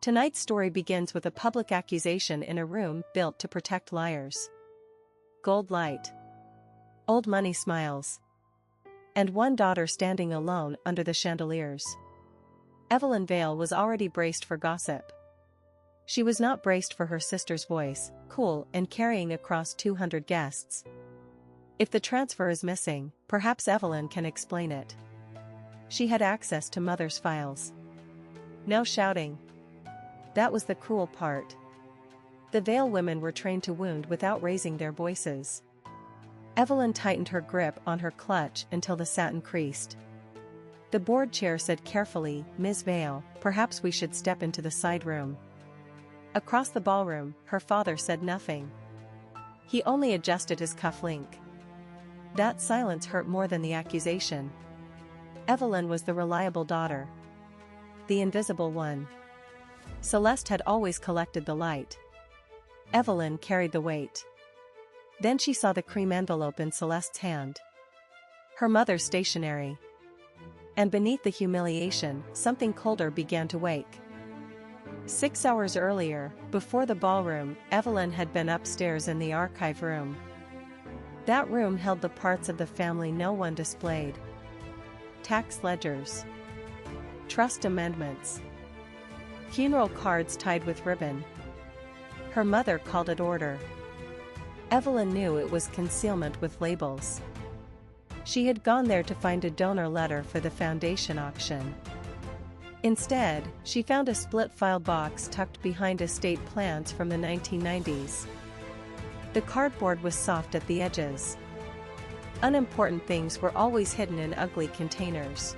Tonight's story begins with a public accusation in a room built to protect liars. Gold light. Old money smiles. And one daughter standing alone under the chandeliers. Evelyn Vale was already braced for gossip. She was not braced for her sister's voice, cool and carrying across 200 guests. If the transfer is missing, perhaps Evelyn can explain it. She had access to mother's files. No shouting. That was the cruel part. The Vale women were trained to wound without raising their voices. Evelyn tightened her grip on her clutch until the satin creased. The board chair said carefully, "Ms. Vale, perhaps we should step into the side room." Across the ballroom, her father said nothing. He only adjusted his cufflink. That silence hurt more than the accusation. Evelyn was the reliable daughter. The invisible one. Celeste had always collected the light. Evelyn carried the weight. Then she saw the cream envelope in Celeste's hand. Her mother's stationery. And beneath the humiliation, something colder began to wake. 6 hours earlier, before the ballroom, Evelyn had been upstairs in the archive room. That room held the parts of the family no one displayed. Tax ledgers. Trust amendments. Funeral cards tied with ribbon. Her mother called it order. Evelyn knew it was concealment with labels. She had gone there to find a donor letter for the foundation auction. Instead, she found a split file box tucked behind estate plans from the 1990s. The cardboard was soft at the edges. Unimportant things were always hidden in ugly containers.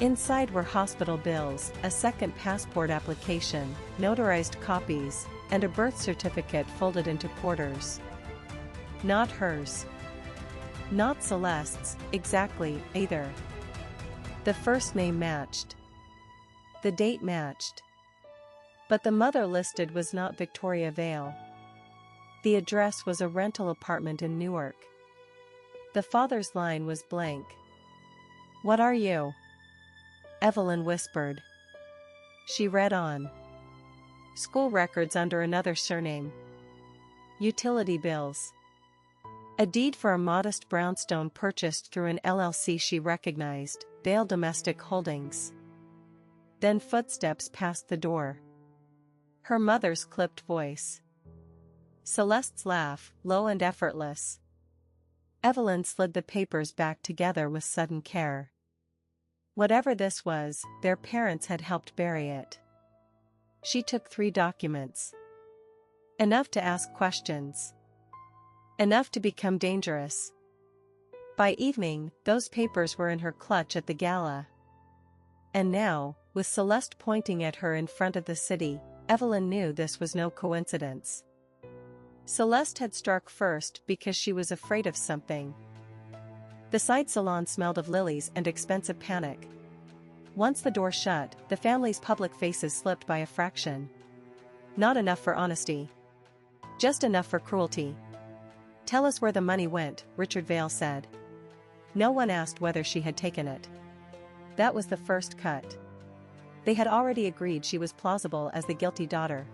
Inside were hospital bills, a second passport application, notarized copies, and a birth certificate folded into quarters. Not hers. Not Celeste's, exactly, either. The first name matched. The date matched. But the mother listed was not Victoria Vale. The address was a rental apartment in Newark. The father's line was blank. "What are you?" Evelyn whispered. She read on. School records under another surname. Utility bills. A deed for a modest brownstone purchased through an LLC she recognized, Vale Domestic Holdings. Then footsteps passed the door. Her mother's clipped voice. Celeste's laugh, low and effortless. Evelyn slid the papers back together with sudden care. Whatever this was, their parents had helped bury it. She took 3 documents. Enough to ask questions. Enough to become dangerous. By evening, those papers were in her clutch at the gala. And now, with Celeste pointing at her in front of the city, Evelyn knew this was no coincidence. Celeste had struck first because she was afraid of something. The side salon smelled of lilies and expensive panic. Once the door shut, the family's public faces slipped by a fraction. Not enough for honesty. Just enough for cruelty. "Tell us where the money went," Richard Vale said. No one asked whether she had taken it. That was the first cut. They had already agreed she was plausible as the guilty daughter.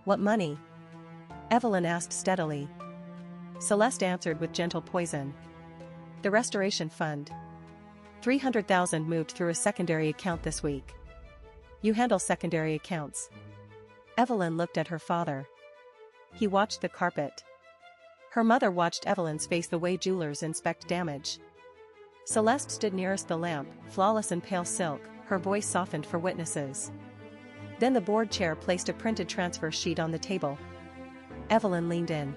"What money?" Evelyn asked steadily. Celeste answered with gentle poison. "The Restoration Fund. 300,000 moved through a secondary account this week." "You handle secondary accounts." Evelyn looked at her father. He watched the carpet. Her mother watched Evelyn's face the way jewelers inspect damage. Celeste stood nearest the lamp, flawless in pale silk, her voice softened for witnesses. Then the board chair placed a printed transfer sheet on the table. Evelyn leaned in.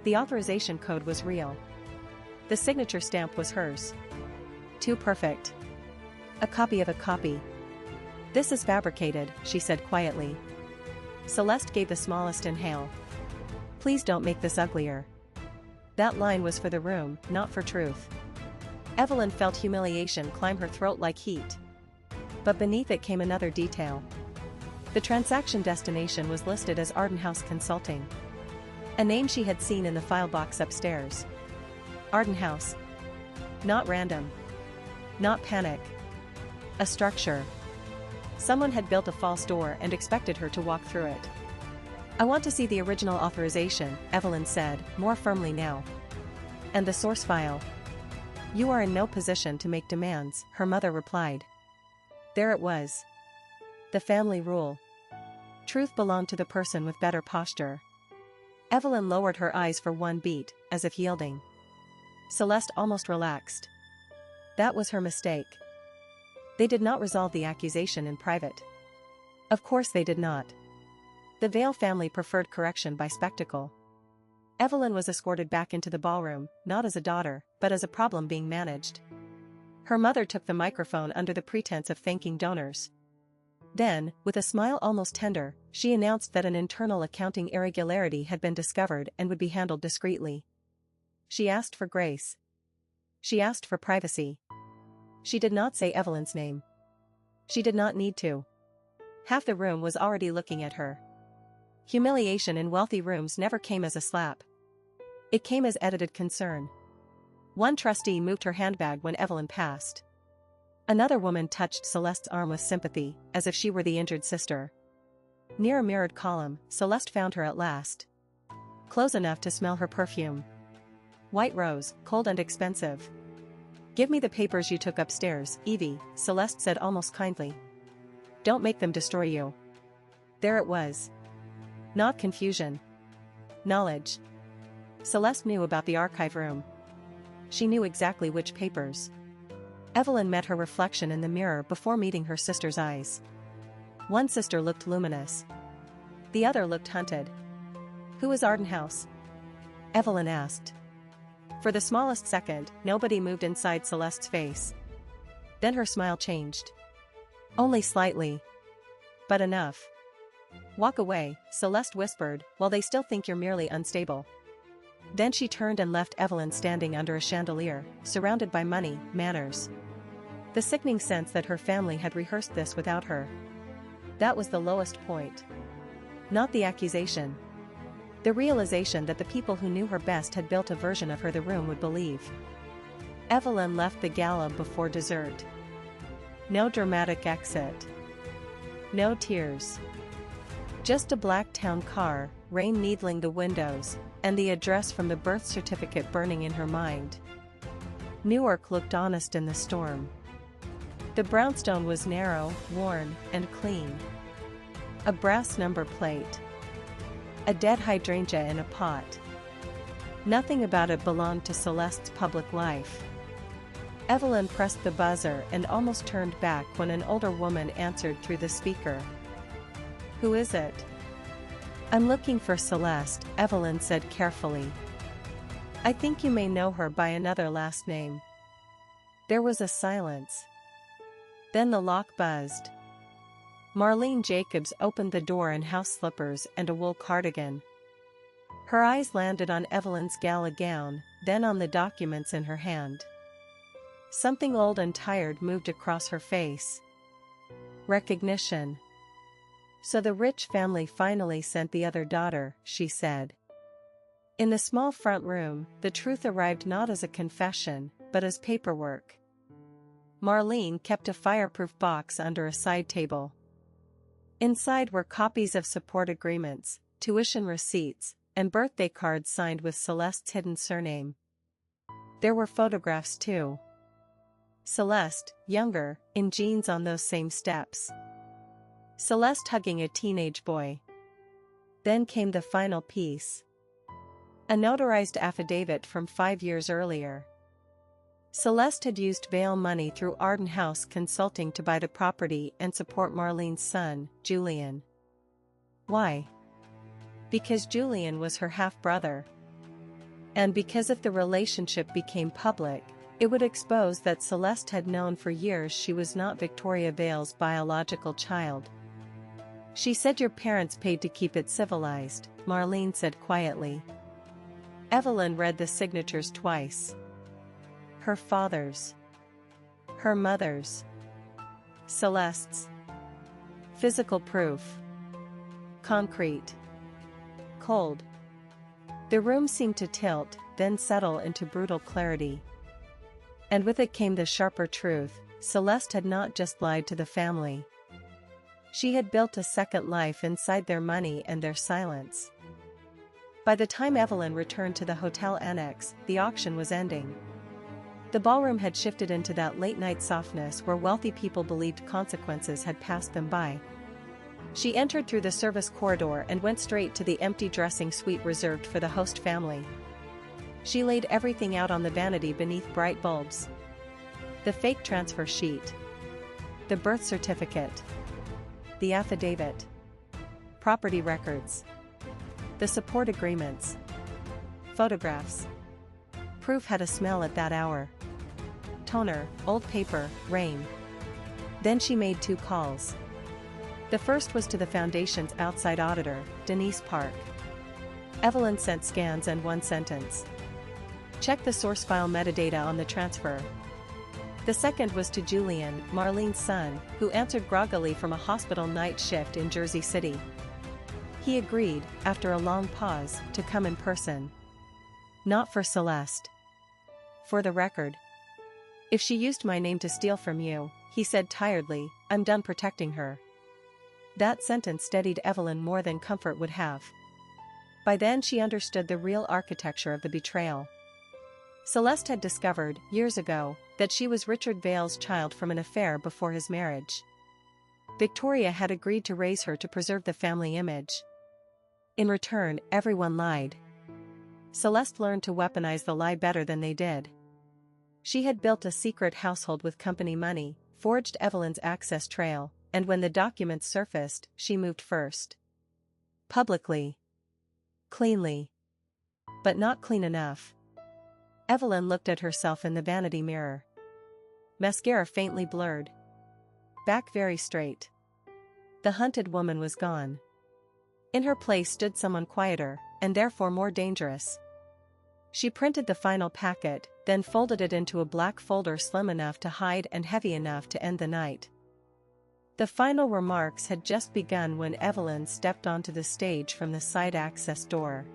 The authorization code was real. The signature stamp was hers. Too perfect. A copy of a copy. "This is fabricated," she said quietly. Celeste gave the smallest inhale. "Please don't make this uglier." That line was for the room, not for truth. Evelyn felt humiliation climb her throat like heat. But beneath it came another detail. The transaction destination was listed as Arden House Consulting. A name she had seen in the file box upstairs. Arden House. Not random. Not panic. A structure. Someone had built a false door and expected her to walk through it. "I want to see the original authorization," Evelyn said, more firmly now. "And the source file." "You are in no position to make demands," her mother replied. There it was. The family rule. Truth belonged to the person with better posture. Evelyn lowered her eyes for one beat, as if yielding. Celeste almost relaxed. That was her mistake. They did not resolve the accusation in private. Of course they did not. The Vale family preferred correction by spectacle. Evelyn was escorted back into the ballroom, not as a daughter, but as a problem being managed. Her mother took the microphone under the pretense of thanking donors. Then, with a smile almost tender, she announced that an internal accounting irregularity had been discovered and would be handled discreetly. She asked for grace. She asked for privacy. She did not say Evelyn's name. She did not need to. Half the room was already looking at her. Humiliation in wealthy rooms never came as a slap. It came as edited concern. One trustee moved her handbag when Evelyn passed. Another woman touched Celeste's arm with sympathy, as if she were the injured sister. Near a mirrored column, Celeste found her at last. Close enough to smell her perfume. White rose, cold and expensive. "Give me the papers you took upstairs, Evie," Celeste said almost kindly. "Don't make them destroy you." There it was. Not confusion. Knowledge. Celeste knew about the archive room. She knew exactly which papers. Evelyn met her reflection in the mirror before meeting her sister's eyes. One sister looked luminous. The other looked hunted. "Who is Ardenhouse?" Evelyn asked. For the smallest second, nobody moved inside Celeste's face. Then her smile changed. Only slightly. But enough. "Walk away," Celeste whispered, "while they still think you're merely unstable." Then she turned and left Evelyn standing under a chandelier, surrounded by money, manners. The sickening sense that her family had rehearsed this without her. That was the lowest point. Not the accusation. The realization that the people who knew her best had built a version of her the room would believe. Evelyn left the gala before dessert. No dramatic exit. No tears. Just a black town car, rain needling the windows, and the address from the birth certificate burning in her mind. Newark looked honest in the storm. The brownstone was narrow, worn, and clean. A brass number plate. A dead hydrangea in a pot. Nothing about it belonged to Celeste's public life. Evelyn pressed the buzzer and almost turned back when an older woman answered through the speaker. "Who is it?" "I'm looking for Celeste," Evelyn said carefully. "I think you may know her by another last name." There was a silence. Then the lock buzzed. Marlene Jacobs opened the door in house slippers and a wool cardigan. Her eyes landed on Evelyn's gala gown, then on the documents in her hand. Something old and tired moved across her face. Recognition. "So the rich family finally sent the other daughter," she said. In the small front room, the truth arrived not as a confession, but as paperwork. Marlene kept a fireproof box under a side table. Inside were copies of support agreements, tuition receipts, and birthday cards signed with Celeste's hidden surname. There were photographs too. Celeste, younger, in jeans on those same steps. Celeste hugging a teenage boy. Then came the final piece. A notarized affidavit from 5 years earlier. Celeste had used Vale money through Arden House Consulting to buy the property and support Marlene's son, Julian. Why? Because Julian was her half-brother. And because if the relationship became public, it would expose that Celeste had known for years she was not Victoria Vale's biological child. "She said your parents paid to keep it civilized," Marlene said quietly. Evelyn read the signatures twice. Her father's. Her mother's. Celeste's. Physical proof. Concrete. Cold. The room seemed to tilt, then settle into brutal clarity. And with it came the sharper truth: Celeste had not just lied to the family. She had built a second life inside their money and their silence. By the time Evelyn returned to the hotel annex, the auction was ending. The ballroom had shifted into that late-night softness where wealthy people believed consequences had passed them by. She entered through the service corridor and went straight to the empty dressing suite reserved for the host family. She laid everything out on the vanity beneath bright bulbs. The fake transfer sheet. The birth certificate. The affidavit. Property records. The support agreements. Photographs. Proof had a smell at that hour. Toner, old paper, rain. Then she made 2 calls. The first was to the Foundation's outside auditor, Denise Park. Evelyn sent scans and 1 sentence. Check the source file metadata on the transfer. The second was to Julian, Marlene's son, who answered groggily from a hospital night shift in Jersey City. He agreed, after a long pause, to come in person. Not for Celeste. For the record. If she used my name to steal from you, he said tiredly, I'm done protecting her. That sentence steadied Evelyn more than comfort would have. By then she understood the real architecture of the betrayal. Celeste had discovered, years ago, that she was Richard Vale's child from an affair before his marriage. Victoria had agreed to raise her to preserve the family image. In return, everyone lied. Celeste learned to weaponize the lie better than they did. She had built a secret household with company money, forged Evelyn's access trail, and when the documents surfaced, she moved first. Publicly. Cleanly. But not clean enough. Evelyn looked at herself in the vanity mirror. Mascara faintly blurred. Back very straight. The hunted woman was gone. In her place stood someone quieter, and therefore more dangerous. She printed the final packet, then folded it into a black folder slim enough to hide and heavy enough to end the night. The final remarks had just begun when Evelyn stepped onto the stage from the side access door.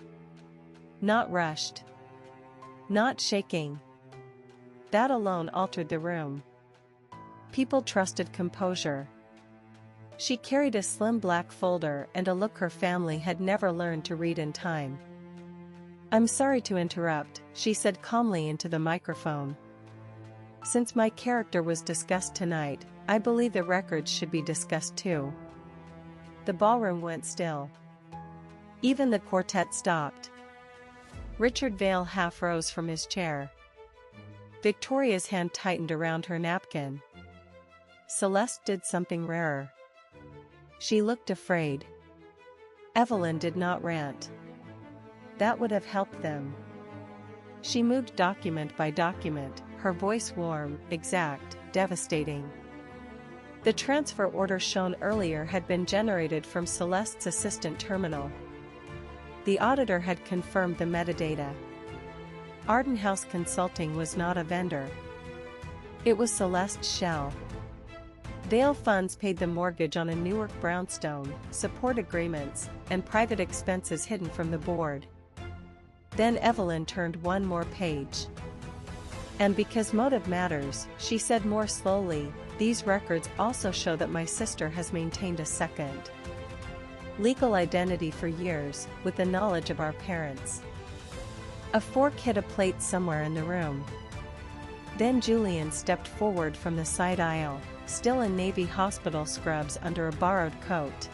Not rushed. Not shaking. That alone altered the room. People trusted composure. She carried a slim black folder and a look her family had never learned to read in time. I'm sorry to interrupt, she said calmly into the microphone. Since my character was discussed tonight, I believe the records should be discussed too. The ballroom went still. Even the quartet stopped. Richard Vale half rose from his chair. Victoria's hand tightened around her napkin. Celeste did something rarer. She looked afraid. Evelyn did not rant. That would have helped them. She moved document by document, her voice warm, exact, devastating. The transfer order shown earlier had been generated from Celeste's assistant terminal. The auditor had confirmed the metadata. Arden House Consulting was not a vendor. It was Celeste's shell. Vale Funds paid the mortgage on a Newark brownstone, support agreements, and private expenses hidden from the board. Then Evelyn turned one more page. And because motive matters, she said more slowly, these records also show that my sister has maintained a second legal identity for years, with the knowledge of our parents. A fork hit a plate somewhere in the room. Then Julian stepped forward from the side aisle, still in Navy hospital scrubs under a borrowed coat.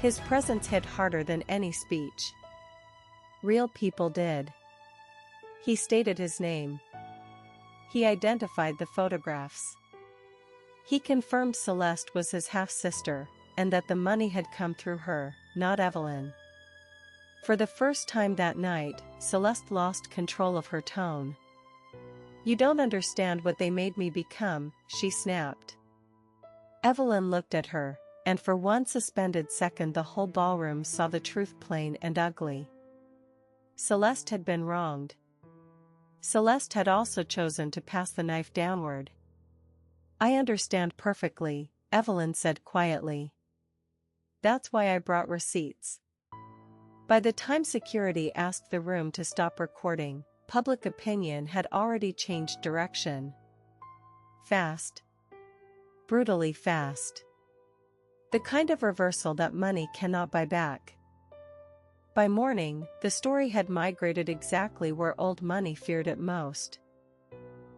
His presence hit harder than any speech. Real people did. He stated his name. He identified the photographs. He confirmed Celeste was his half-sister, and that the money had come through her, not Evelyn. For the first time that night, Celeste lost control of her tone. You don't understand what they made me become, she snapped. Evelyn looked at her, and for one suspended second the whole ballroom saw the truth plain and ugly. Celeste had been wronged. Celeste had also chosen to pass the knife downward. I understand perfectly, Evelyn said quietly. That's why I brought receipts. By the time security asked the room to stop recording, public opinion had already changed direction. Fast. Brutally fast. The kind of reversal that money cannot buy back. By morning, the story had migrated exactly where old money feared it most.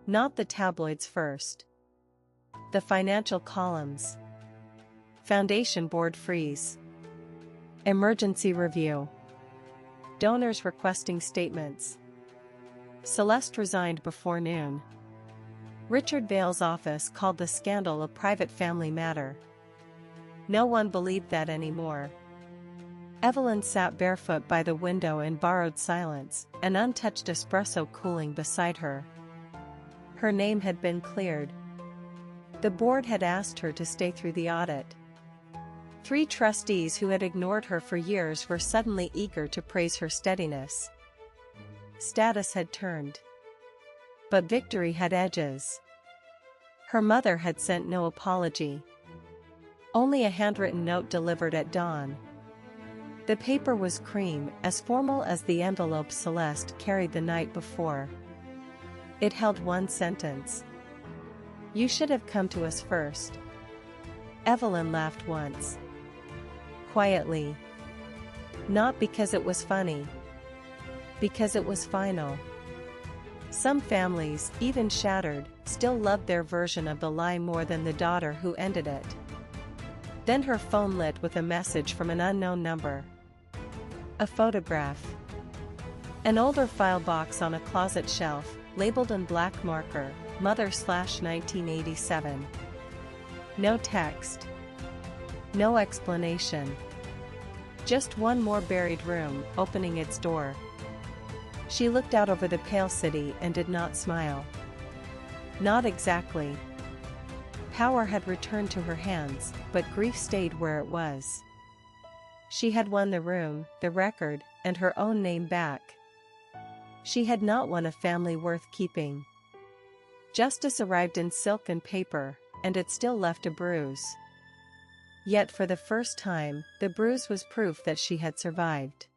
Not the tabloids first. The financial columns. Foundation board freeze. Emergency review. Donors requesting statements. Celeste resigned before noon. Richard Vale's office called the scandal a private family matter. No one believed that anymore. Evelyn sat barefoot by the window in borrowed silence, an untouched espresso cooling beside her. Her name had been cleared. The board had asked her to stay through the audit. 3 trustees who had ignored her for years were suddenly eager to praise her steadiness. Status had turned. But victory had edges. Her mother had sent no apology. Only a handwritten note delivered at dawn. The paper was cream, as formal as the envelope Celeste carried the night before. It held one sentence. "You should have come to us first." Evelyn laughed once. Quietly. Not because it was funny. Because it was final. Some families, even shattered, still loved their version of the lie more than the daughter who ended it. Then her phone lit with a message from an unknown number. A photograph. An older file box on a closet shelf, labeled in black marker, Mother/1987. No text. No explanation. Just one more buried room, opening its door. She looked out over the pale city and did not smile. Not exactly. Power had returned to her hands, but grief stayed where it was. She had won the room, the record, and her own name back. She had not won a family worth keeping. Justice arrived in silk and paper, and it still left a bruise. Yet for the first time, the bruise was proof that she had survived.